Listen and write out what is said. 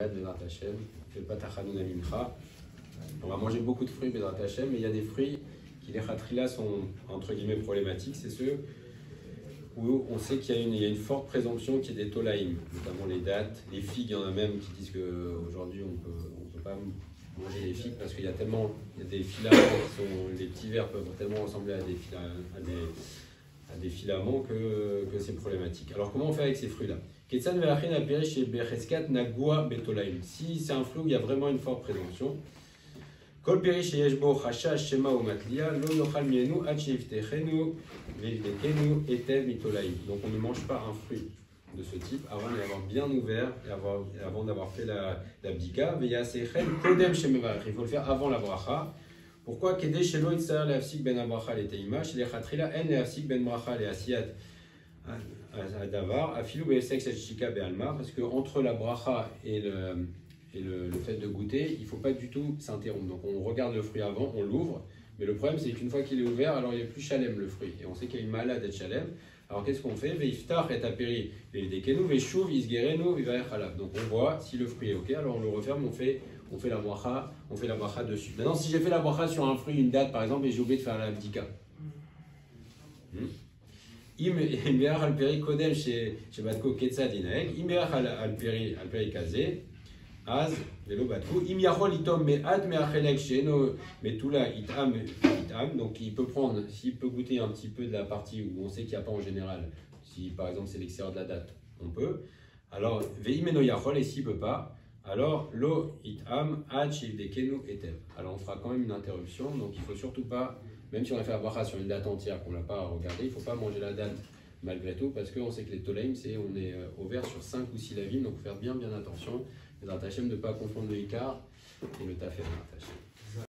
Bezrat Hashem, fais pas tachanoun mincha. On va manger beaucoup de fruits Bezrat Hashem, mais il y a des fruits qui les khatrila sont entre guillemets problématiques. C'est ceux où on sait qu'il y a une forte présomption qu'il y ait des tolaïm, notamment les dattes, les figues. Il y en a même qui disent qu'aujourd'hui on peut pas manger les figues parce qu'il y a des filaments qui sont, les petits vers peuvent tellement ressembler à des filaments que c'est problématique. Alors comment on fait avec ces fruits-là? Si c'est un fruit où il y a vraiment une forte présomption, donc on ne mange pas un fruit de ce type avant de l'avoir bien ouvert et avant d'avoir fait la bdika. Il faut le faire avant la bracha. Pourquoi? Parce que entre la bracha et le fait de goûter, il ne faut pas du tout s'interrompre. Donc on regarde le fruit avant, on l'ouvre, mais le problème c'est qu'une fois qu'il est ouvert, alors il n'est plus chalem le fruit. Et on sait qu'il y a une malade d'être chalem. Alors qu'est-ce qu'on fait? Donc on voit si le fruit est ok, alors on le referme, on fait la bracha dessus. Maintenant si j'ai fait la bracha sur un fruit, une date par exemple, et j'ai oublié de faire la bdika. Donc il peut prendre, s'il peut goûter un petit peu de la partie où on sait qu'il n'y a pas en général, si par exemple c'est l'extérieur de la date, on peut. Alors et s'il ne peut pas, alors lo itam ad shivdekenu etev. Alors on fera quand même une interruption, donc il ne faut surtout pas, même si on a fait la bracha sur une date entière qu'on ne l'a pas regardée, il ne faut pas manger la date malgré tout, parce qu'on sait que les tolaïm, on est ouvert sur 5 ou 6 lavim, donc faire bien attention. Les Bezrat Hashem de ne pas confondre le ikar et le tafel.